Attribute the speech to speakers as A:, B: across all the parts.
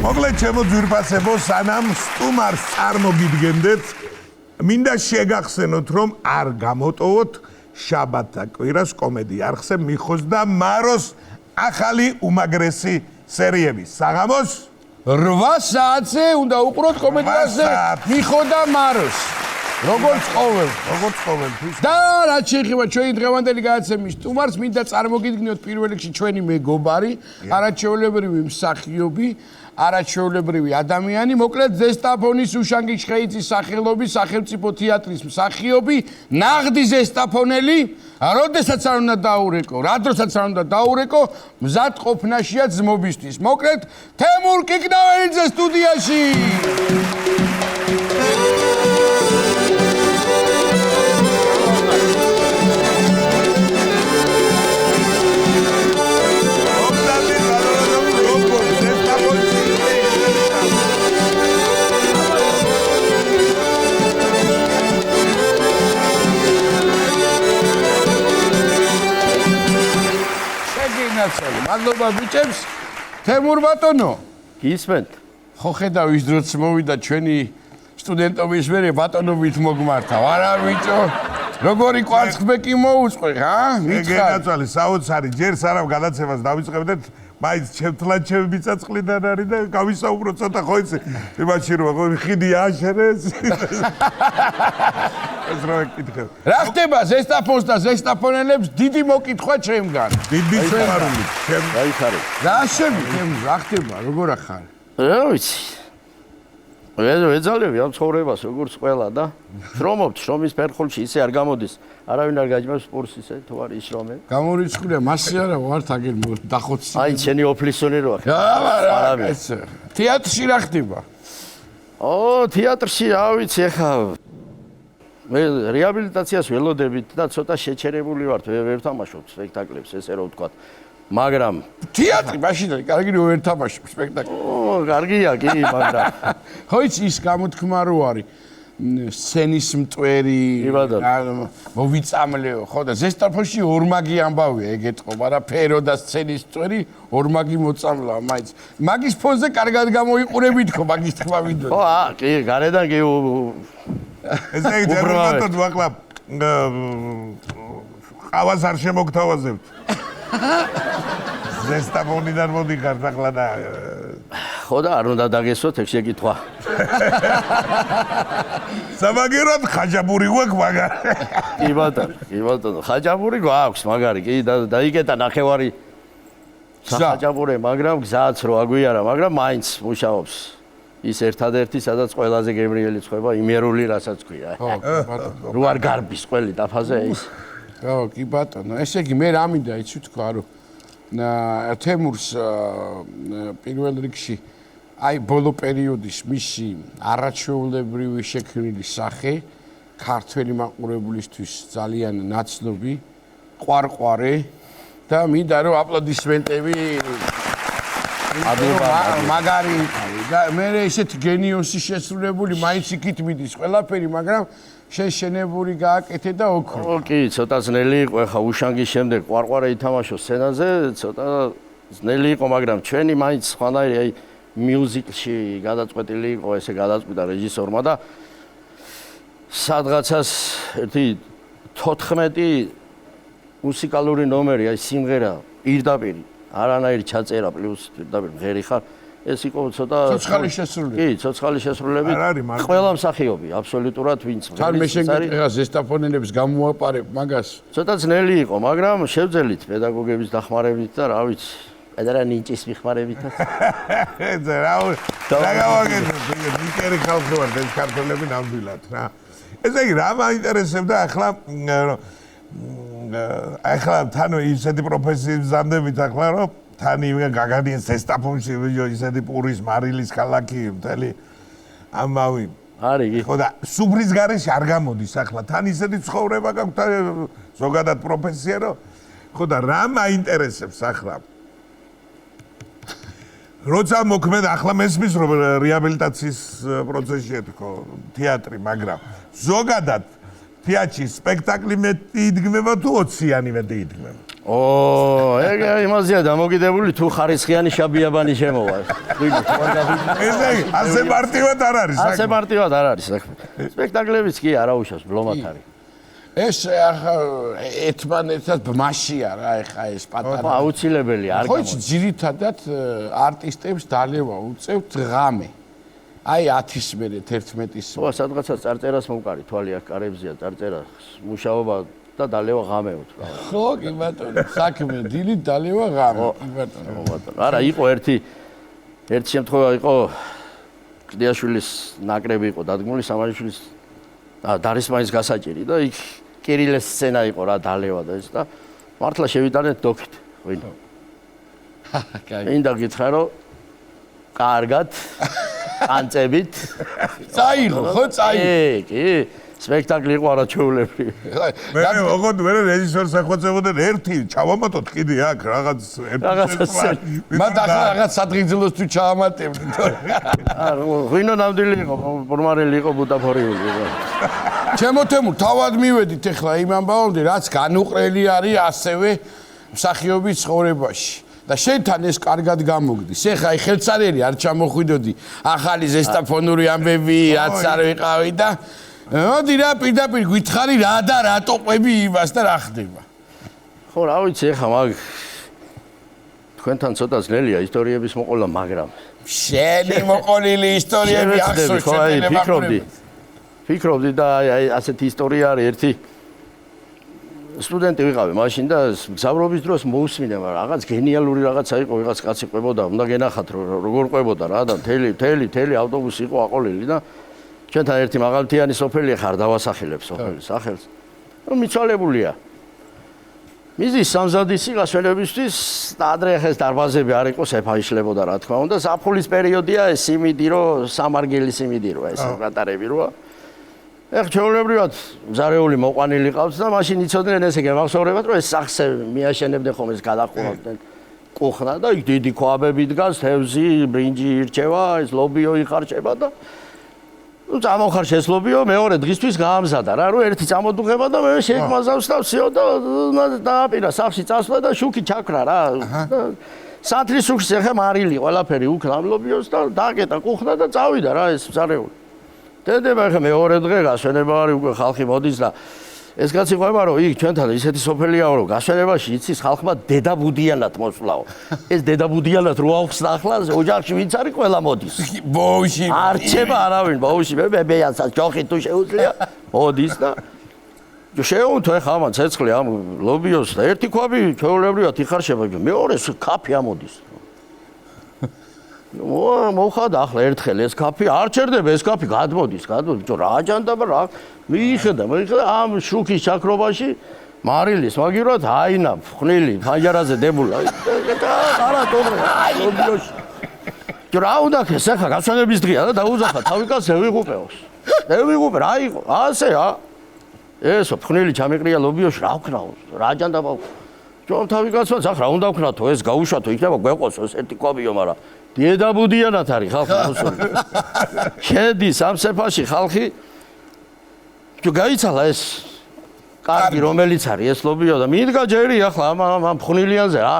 A: მოკლედ ჩემო ძვირფასებო, სანამ სტუმარს წარმოგიდგენდეთ, მინდა შეგახსენოთ, რომ არ გამოტოვოთ შაბათ და კვირას კომედი არხზე მიხოს და მაროს ახალი უმაგრესი სერიები. საღამოს
B: 8 საათზე უნდა უყუროთ კომედიაზე მიხო და მაროს. როგორც ყოველთვის. და რაც შეეხება ჩვენი დღევანდელი გადაცემის სტუმარს, მინდა წარმოგიდგინოთ პირველ რიგში ჩვენი მეგობარი, არაჩვეულებრივი მსახიობი, არაჩვეულებრივი ადამიანი, მოკლედ ზესტაფონის უშანგი შხეიცის სახელობის სახელმწიფო თეატრის მსახიობი, ნაღდი ზესტაფონელი, როდესაც არ უნდა დაურეკო, რა დროსაც არ უნდა დაურეკო, მზად ყოფნაშია ძმობისთვის. მოკლედ თემურ კიკნავერიძე სტუდიაში. მადლობა ბიჭებს. თემურ ბატონო,
C: გისმენთ?
B: ხო ხედავ ის დროც მოვიდა ჩვენი სტუდენტობის მერე ბატონობით მოგმართავ. არა ბიჭო, როგორი კვარცხლბეკი მოუწყე, ჰა?
A: გენაცვალე საოცარი, ჯერ სანამ გადაცემას დავიწყებდეთ, მაინც ჩემთლანჩები მიწაწყლიდან არის და გავისაუბრო ცოტა ხო იცი, იმაში რომ ხიდი აშენეს. ეს რა კითხე.
B: რა ხდება ზესტაფონს და ზესტაფონელებს დიდი მოკითხვა ჩემგან.
A: დიდი შეფარული.
C: გაიხარე.
B: რა რა ხდება, როგორ ახარ?
C: რა ვიცი. ვეძალები ამ ცხოვრებას როგორც ყველა და შრომობთ, შრომის ფერხულში ისე არ გამოდის. არავინ არ გაჯმევს სპორტს ისე თუ არ ისრომებ.
B: გამორიცხულია, მასე არა ვართ აგერ დახოცი.
C: აი, შენი ოფლისონი რო ახლა.
B: არა, თეატრში რა ხდება?
C: თეატრში რა ვიცი ახლა მე რეაბილიტაციას ველოდებით და ცოტა შეჩერებული ვართ, ვერ თამაშობ სპექტაკლებს, ესე რომ ვთქვა. მაგრამ
B: თეატრი მაშინ კარგი რო ვერ თამაშობ სპექტაკლს.
C: კარგია კი, მაგრამ
B: ხო იცი ის გამოთქმა რო არის სცენის მტვერი, მოვიწამლეო, ხო და ზესტაფონში ორმაგი ამბავია, ეგ ეთყობა რა, ფერო და სცენის მტვერი ორმაგი მოწამლა, მაინც. მაგის ფონზე კარგად გამოიყურებით ხო, მაგის თქმა მინდოდა.
C: ხო, კი, გარედან კი
A: ესე იგი ძერბატონო ახლა ყავას არ შემოგთავაზებთ. ზესტაფონიდან მოდიხართ ახლა და
C: ხო და არ უნდა დაგესვათ ეგ შეკითხვა.
A: სამაგერად ხაჯაბური გვაქვს მაგარი.
C: კი ბატონო, ხაჯაბური გვაქვს მაგარი, კი დაიკეტა ნახევარი ხაჯაბური, მაგრამ გზაც რო აგვიარა, მაგრამ მაინც მუშაობს. ის ერთადერთი, სადაც ყველაზე გემრიელი ცხება, იმერული რასაც ქვია.
B: ხო, ბატონო.
C: რო არ გარბის ყველი დაფაზე ის.
B: ხო, კი ბატონო. ესე იგი მე რა მინდა იცი თქვა, რომ თემურს პირველ რიგში აი ბოლო პერიოდის მისი არაჩვეულებრივი შექმნილი სახე ქართველი მაყურებლისთვის ძალიან ნაცნობი, ყვარყვარე და მინდა რომ აპლოდისმენტები მაგარი და მე ესეთი გენიოსი შესრულებული მაინც იქით მიდის ყველაფერი, მაგრამ შენშენებული გააკეთე და ოქრო.
C: კი, ცოტა ძნელი იყო, ხა უშანგის შემდეგ ყვარყვარე ითამაშო სცენაზე, ცოტა ძნელი იყო, მაგრამ ჩვენი მაინც სხვანაირი აი მიუზიკლში გადაწყვეტილი იყო, ესე გადაწყვიტა რეჟისორმა და სადღაცას ერთი 14 მუსიკალური ნომერი, აი სიმღერა პირდაპირ არანაირი ჩაწერა პლუს პირდაპირ ღერი ხარ. ეს იყო ცოტა
B: ცოცხალი შესრულება.
C: კი, ცოცხალი შესრულები. ყველა მსახიობი, აბსოლუტურად ვინც.
B: თან მე შეგეხა ზესტაფონელებს გამოაპარებ მაგას.
C: ცოტა ძნელი იყო, მაგრამ შევძელით პედაგოგების დახმარებით და რა ვიცი, პედარა ნინჭის მიხმარებითაც.
A: რა გავაკეთებ, ნიკერი ხალხი ვარ, ეს ქართველები ნამდვილად რა. ესე იგი, რა მაინტერესებდა ახლა თან ისეთი პროფესიის მზადებით ახლა რომ თან იმენ გაგადიან ზესტაფონში ისეთი პურის მარილის ქალაქი მთელი ამავი
C: არის კი
A: ხო და სუფრის გარეშე არ გამოდის ახლა თან ისეთი ცხოვრება გაქვს ზოგადად პროფესია რომ ხო და რა მაინტერესებს ახლა როცა მოქმედ ახლა მესმის რომ რეაბილიტაციის პროცესშია თქო თეატრი მაგრამ ზოგადად თეატრში სპექტაკლი მეტი იდგმება თუ 20-იანი მეტი იდგმება
C: ეგ იმაზეა დამოკიდებული თუ ხარისხიანი შაბიაბანი შემოვა.
A: ესე იგი, ასე მარტივად არ არის საქმე.
C: ასე მარტივად არ არის საქმე. სპექტაკლებიც კი არაუშავს, ბლომად არის.
B: ეს ერთმანეთად ბმაშია რა ეხა ეს პატარა.
C: აუცილებელი არ
B: ხო იცი ძირითადად არტისტებს დალევა უწევთ ღამე. აი 10-ის მერე 11-ის.
C: ხო, სადღაცა წარწერას მომკარი თვალი აქ კარებზეა წარწერა მუშაობა და დალევა ღამეოთ.
B: ხო, კი ბატონო, საქმე დილით დალევა ღამე, კი ბატონო.
C: არა, იყო ერთი შემთხვევა იყო კლდიაშვილის ნაკრები იყო დადგმული სამარიშვილის დარისმაის გასაჭირი და იქ კირილეს სცენა იყო რა დალევა და ეს და მართლა შევიტანეთ დოქით. ვინ? მინდა გითხრა რომ კარგად ანწებით
B: წაიღო, ხო, წაიღო.
C: კი, სპექტაკლი იყო არაჩვეულებრივი.
A: მე ოღონდ მე რეჟისორს ახვეწებოდნენ ერთი ჩავამატოთ კიდე აქ რაღაც
C: მათ
B: ახლა რაღაც სადღიძილოს თუ ჩაამატებდი თორე.
C: არა, ღვინო ნამდვილი იყო, პორმარელი იყო ბუტაფორიული.
B: ჩემოთემურ თავად მივედით ახლა იმ ამბავამდე რაც განუყრელი არის ასევე მსახიობის ცხოვრებაში. და შენთან ეს კარგად გამოგდის. ეხა აი ხელსარერი არ ჩამოხვიდოდი ახალი ზესტაფონური ამბები რაც არ ვიყავი და მოდი რა პირდაპირ გითხარი რა და რატო ყვები იმას და რა ხდება.
C: ხო, რა ვიცი ეხა მაგ თქვენთან ცოტა ძნელია ისტორიების მოყოლა, მაგრამ
B: შენი მოყოლილი ისტორიები ახსოვს
C: შეგიძლია ფიქრობდი და აი ასეთი ისტორია არის ერთი სტუდენტი ვიყავი მაშინ და გზავრობის დროს მოусმინე, მაგრამ რაღაც გენიალური რაღაცა იყო, ვიღაც კაცი ყვებოდა, უნდა გენახათ როგორ ყვებოდა რა და მთელი ავტობუსი იყო აყოლილი და ჩვენთან ერთი მაღალმთიანი სოფელი ხარ დავასახელებს სოფელის სახელს. ნუ მიცვალებულია. მიზის სამზადისი გასვენებისთვის და ადრე ახეს დარბაზები არ იყოს ეფაიშლებოდა რა თქმა უნდა. საფხულის პერიოდია ეს იმიდი რომ სამარგელი სიმიდი როა ეს გატარები როა. ეხ ჩვეულებრივად მზარეული მოყვანილი ყავს და მაშინ იცოდნენ ესე გემახსოვრებათ რომ ეს სახსე მიაშენებდნენ ხომ ეს გადაყურებდნენ კუხნა და იქ დიდი ქვაბები დგას, თევზი, ბრინჯი ირჩევა, ეს ლობიო იხარჭება და ნუ წამოხარ შესლობიო მეორე დღისთვის გაამზადა რა რომ ერთი წამოდუღება და მე შეიკმაზავს და ვსიო და დააპირა სახლში წასვლა და შუქი ჩაქრა რა სათრის შუქს ეხა მარილი ყველაფერი უქნა ლობიოს და დააკეტა კუხნა და წავიდა რა ეს მზარეული დედება ეხა მეორე დღე გასვენება არის უკვე ხალხი მოდის და ეს კაცი ყვება რომ იქ ჩვენთან ისეთი სოფელია რომ გასვენებაში იცის ხალხმა დედაბუდიანად მოსვლაო ეს დედაბუდიანად რო ახსნა ახლა ოჯახში ვინც არის ყველა მოდის
B: ბოუში
C: არჩება არავინ ბოუში ბებეასაც ჯოხი თუ შეუძლია მოდის და შეუნთო ეხა ამან ცეცხლი ამ ლობიოს და ერთი ქვაბი ჩვეულებრივად იხარშება მეორე კაფე ამოდის მოხდა ახლა ერთხელ ეს კაფე არ ჩერდება ეს კაფე გადმოდის ბიჭო რა აჯანდა რა მიიხედა ამ შუქის ჩაქრობაში მარილის მაგივრად აინა ხნილი ფანჯარაზე დებულა არა თორე ლობიოში რა უნდა ხეს ახლა გასვენების დღეა და დაუძახა თავი კაცს ევიღუპე რა იყო ასე რა ესო ხნილი ჩამიყრია ლობიოში რა ვქნაო რა აჯანდა ჯომ თავი კაცმა ახლა რა უნდა ვქნათო ეს გაუშვათო იქნება გვეყოსო ეს ერთი კვაბიო მაგრამ დედაბუდიანად არის ხალხი მოსული. შედის ამ სეფაში ხალხი თუ გაიცალა ეს კარგი რომელიც არის ეს ლობიო და მიდგა ჯერი ახლა ამ ხნილიანზე რა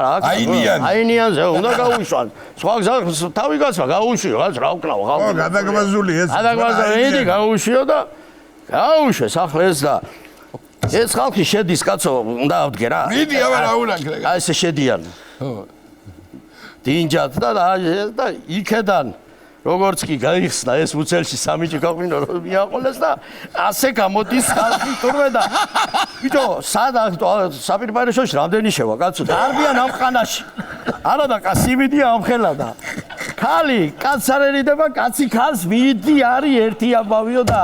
C: აინიანზე უნდა გაუშვან. სხვა გზას თავი კაცმა გაუშვიო რაც რა ვკნაო ხალხი.
A: ო გადაგმაზული ეს.
C: გადაგმაზული გაუშვიო და გაუშვეს ახლა ეს და ეს ხალხი შედის კაცო უნდა ავდგე რა.
B: მიდი აბა რა უნდა ქრე.
C: აი ესე შედიან. ხო. დინჯად და იქედან როგორც კი გაიხსნა ეს უცელში სამიჯი გაყვინო რომ მიაყოლეს და ასე გამოდის ხალხი თურმე და ბიჭო სად საპირბარეშოში რამდენი შევა კაცო დარბიან ამ ხანაში არა და კასიმიდია ამ ხელა და ქალი კაცს არ ერიდება კაცი ქალს მიდი არის ერთი ამბავიო და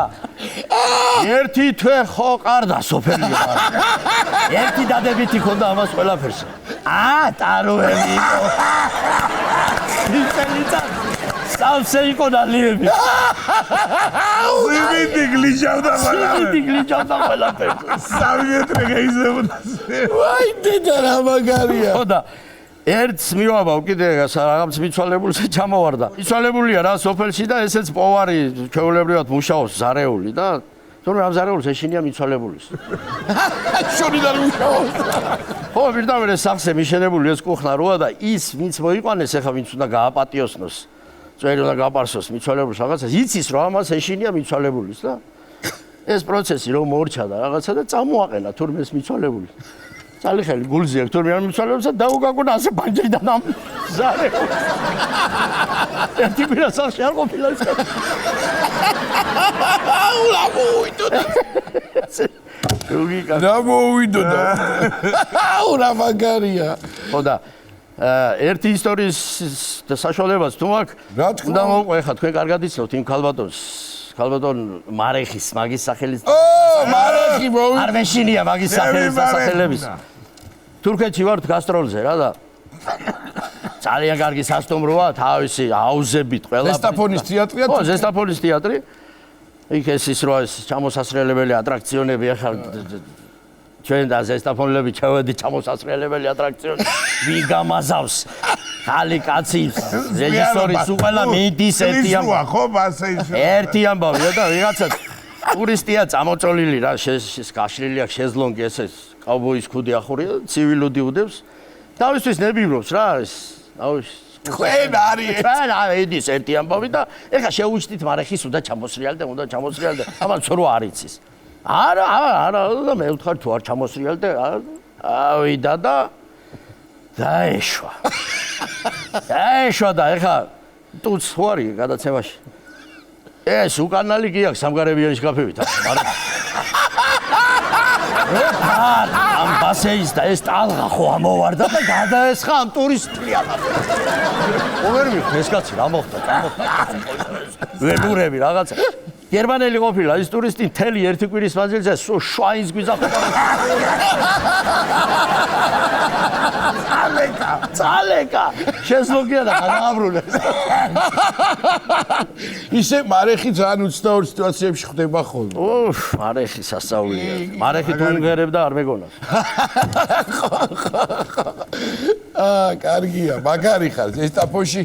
C: ერთი თვე ხო ყარდა სოფელია ერთი დადებითი ხონდა ამას ყველაფერს ტაროები იყო ისელიტა სავსე იყო დალიები
A: სიმინდი გლიჯავდა
C: ყველაფერს
A: 3 მეტრი გაიზებოდა
B: ვაი დედა რა მაგარია
C: ხო და ერთს მივაბავ კიდე რაღაც მიცვალებულს ჩამოვარდა. მიცვალებულია რა სოფელში და ესეც პოვარი ჩვეულებრივად მუშაობს ზარეული და თორემ ამზარეულს ეშინია მიცვალებულის.
B: შორიდან უშაობს.
C: ხო, პირდაპირ სახზე მიშენებული ეს კუხნა როა და ის ვინც მოიყვანეს, ეხა ვინც უნდა გააპატიოსნოს, წვერი უნდა გაპარსოს მიცვალებულს რაღაცას, იცის რომ ამას ეშინია მიცვალებულის და ეს პროცესი რომ მორჩა და რაღაცა და წამოაყენა თურმე ეს მიცვალებული. წალიხელი გულზე აქვს თურმე არ მიცვალებულს და დაუგაგონა ასე ბანჯრიდან ამ ზარეულს. ერთი პირა სახში არ ყოფილა ის.
B: აულა მოუიდოდა.
C: რუგიკა
B: და მოუიდოდა. აულა მაგარია.
C: ხო და ერთი ისტორიის საშუალებაც თუ მაქვს,
B: რა თქმა
C: უნდა მოვყვე ხა თქვენ კარგად იცნობთ იმ ქალბატონს, ქალბატონ მარეხის მაგის სახელის.
B: მარეხი
C: არ მეშინია მაგის სახელის დასახელების. თურქეთში ვართ გასტროლზე რა და ძალიან კარგი სასტუმროა, თავისი აუზებით ყველა.
B: ზესტაფონის თეატრია?
C: ხო, ზესტაფონის თეატრი. იქ ის რა ეს ჩამოსასრელებელი ატრაქციონები ახლა ჩვენ და ზესტაფონლები ჩავედი ჩამოსასრელებელი ატრაქციონი. ვიგამაზავს ხალი კაცი რეჟისორის უყელა მიდის ერთი ამბავი.
A: ხო, ასე ისე.
C: ერთი ამბავია და ვიღაცა ტურისტია წამოწოლილი რა გაშლილი აქვს შეზლონგი ესე კაუბოის ქუდი ახურია ცივილუდი უდევს. თავისთვის ნებიბრობს რა ეს
B: თქვენ არის
C: ედის ერთი ამბავი და ეხა შეუჩდით მარეხის უნდა ჩამოსრიალდე ამან რო არ იცის. არა და მე ვთხარ თუ არ ჩამოსრიალდე ავიდა და დაეშვა და ეხა ტუც ხო არის გადაცემაში. ეს უკანალი კი აქვს სამგარებიანი შკაფებით ამ ბასეის და ეს ტალღა ხო ამოვარდა და გადაესხა ამ ტურისტლიანად. ვერ მიხ ეს კაცი რა მოხდა? ველურები რაღაცა. გერმანელი ყოფილა ის ტურისტი მთელი ერთი კვირის მანძილზე შვაინს გვიზახდა. წალეკა შეზლოგია და გადააბრუნეს.
B: ისე მარეხი ძალიან უცნაურ სიტუაციებში ხდება ხოლმე.
C: მარეხი სასწაულია. მარეხი თუ იმღერებდა არ მეგონას.
B: კარგია, მაგარი ხარ ზესტაფონში.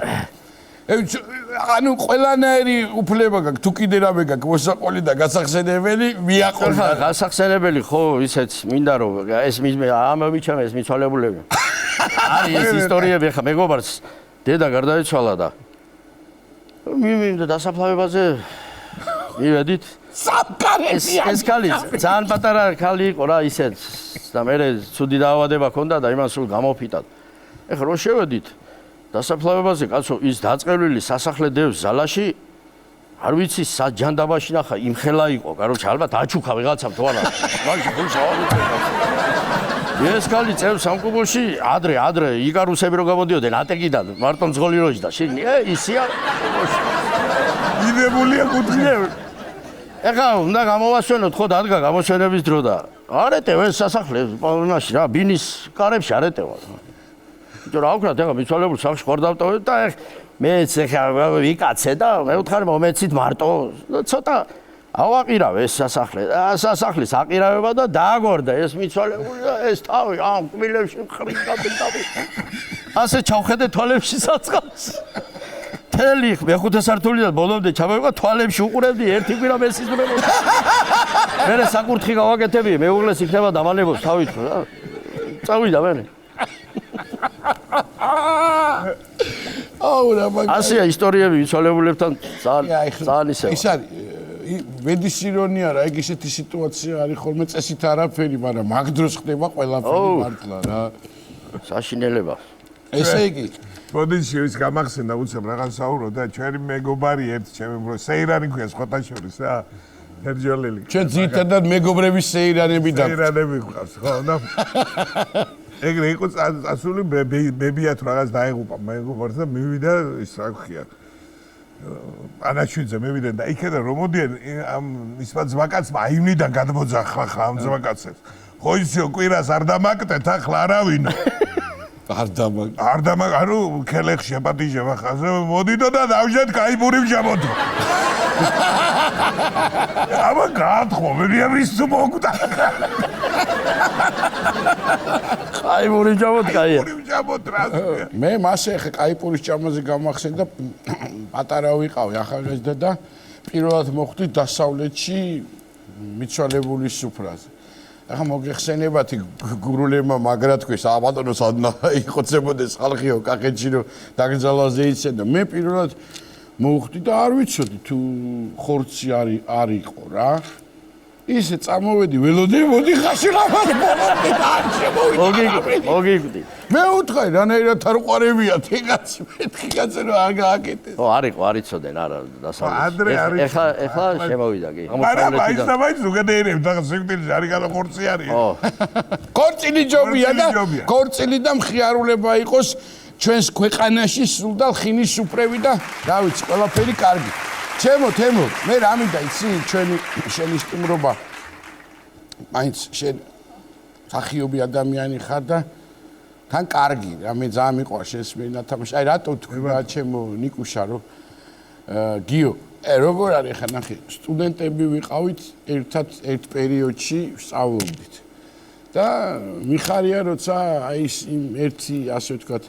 B: ანუ ყველანაირი უფლება გაქვს, თუ კიდე რამე გაქვს მოსაყოლი და გასახსენებელი, მიაყოლ.
C: გასახსენებელი ხო, ისეც მინდა რომ ეს ამოვიჩამე ეს მიცვალებულები. არის ეს ისტორიები ხა მეგობარს დედა გარდაეცვალა და მივიდა დასაფლავებაზე მივედით. ეს ქალი ძალიან პატარა ქალი იყო რა ისეც და მე ცუდი დაავადება ჰქონდა და იმან სულ გამოფიტა. ეხლა რო შევედით დასაფლავებაზე კაცო ის დაწყევლილი სასახლე დევს ზალაში არ ვიცი საჯანდაბაში ნახა იმხელა იყო კაროჩე ალბათ აჩუქა ვიღაცამ თუ არა მაშინ გულს ავიწევ ეს კალი წევს სამკუბოში ადრე იკარუსები რო გამოდიოდნენ ატეკიდან მარტო მძღოლი როჯ და შენ ისია
A: იდებულია კუთხე
C: ეხა უნდა გამოვასვენოთ ხო დადგა გამოსვენების დრო და არეტევ ეს სასახლე პალონაში რა ბინის კარებში არეტევა ჯო რა ვქნათ ეხა მიცვალებულ სახში ხარ დავტოვეთ და მეც ეხა ვიკაცე და მე ვთხარ მომეცით მარტო ცოტა ავაყირავ ეს სასახლე სასახლის აყირავება და დააგორდა ეს მიცვალებული და ეს თავი ამ კბილებში ხრიკავდი ასე ჩავხედე თვალებში საწყავს თელი მეხუთე სართულიდან ბოლომდე ჩავევა თვალებში უყურებდი ერთი კვირა მესიზმრებოდა მე საკურთხი გავაკეთები მეუღლეს იქნება დამალებოს თავით რა წავიდა მე
B: აუ რა მაგარი
C: ასეა ისტორიები მიცვალებულებთან ძალიან ისე
B: ის არის ვედის ირონია რა ეგ ისეთი სიტუაცია არის ხოლმე წესით არაფერი მაგრამ მაგ დროს ხდება ყველაფერი მართლა რა
C: საშინელება
B: ესე იგი
A: ბოდიში ის გამახსენდა უცებ რაღაც საუბრო და ჩვენი მეგობარი ერთ ჩემი ბრო სეირანი ქვია სხვათა შორის რა ერჯოლელი
B: ჩვენ ძირითადად მეგობრების სეირანები და
A: სეირანები გვყავს ხო და ეგრე იყო წასული ბებია თუ რაღაც დაეღუპა მეგობარს და მივიდა ის რა ქვია ანაშვიძე მივიდა და იქიდან რომ მოდიან ამ ისმა ძმაკაცმა აივნიდან გადმოძახა ხა ამ ძმაკაცებს ხო ისიო კვირას არ დამაკტეთ ახლა არავინ არ დამაკ ანუ ქელეხში აპატიჟება ხაზე მოდიდო და დავჟეთ кайბური ვჟამოდო აბა გათხო მე ვის თუ მოგდა
C: კაიბური ჯამოთ კაია
B: მე მასე ხე კაიპურის ჯამაზე გამახსენდა პატარა ვიყავი ახალგაზრდა და პირველად მოხვდი დასავლეთში მიცვალებული სუფრაზე. ახლა მოგეხსენებათი გურულებმა მაგრა თქვეს, ბატონო სადნა იხოცებოდეს ხალხიო კახეთში რომ დაკრძალვაზე იცენ და მე პირველად მოვხვდი და არ ვიცოდი თუ ხორცი არ იყო რა. ისე წამოვედი ველოდებოდი ხაში ლამაზ ბოლომდე და არ შემოვიდა.
C: მოგიკვდი.
B: მე უთხრა რანაირად არ ყვარებია თეკაცი მეთქი კაცი რომ არ გააკეთე.
C: არ იყო, არ იცოდნენ არა დასავლეთ.
A: ადრე არის.
C: ეხლა შემოვიდა კი.
A: არა, მაინც და მაინც უგადეირებ და სიკვდილში არის გადა ხორცი არის.
B: ქორწილი ჯობია და ქორწილი და მხიარულება იყოს ჩვენს ქვეყანაში სულდალ ხინის სუფრები და რა ვიცი, ყველაფერი კარგი. ჩემო, მე რა მინდა იცი შენი სტუმრობა. მაინც შენ სახიობი ადამიანი ხარ და თან კარგი, რა მე ძალიან მიყვარს შენს მენათამაში. აი რატო თქვა ჩემო ნიკუშა რომ გიო, როგორ არის ხა ნახე, სტუდენტები ვიყავით ერთად ერთ პერიოდში ვსწავლობდით. და მიხარია როცა აი ის ერთი ასე ვთქვათ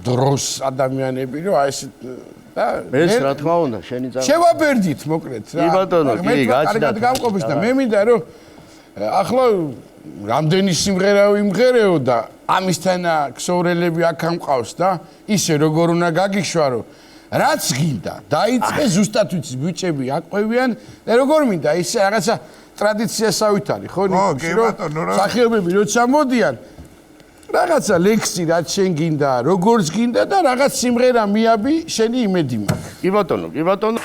B: დროს ადამიანები რომ აი ეს და
C: ეს რა თქმა უნდა შენი წამო
B: შევაბერდით მოკლედ რა.
C: კი ბატონო, კი გაჩნდათ.
B: გამყოფის და მე მინდა რომ ახლა რამდენი სიმღერა ვიმღერეო და ამისთანა ქსოვრელები აქ ამყავს და ისე როგორ უნდა გაგიშვა რომ რაც გინდა დაიწყე ზუსტად ვიცი ბიჭები აყვევიან და როგორ მინდა ისე რაღაცა ტრადიციასავით არის ხო
A: კი ბატონო რა
B: სახიობები როცა მოდიან რაღაცა ლექსი რაც შენ გინდა როგორც გინდა და რაღაც სიმღერა მიაბი შენი იმედი მაქვს
C: კი ბატონო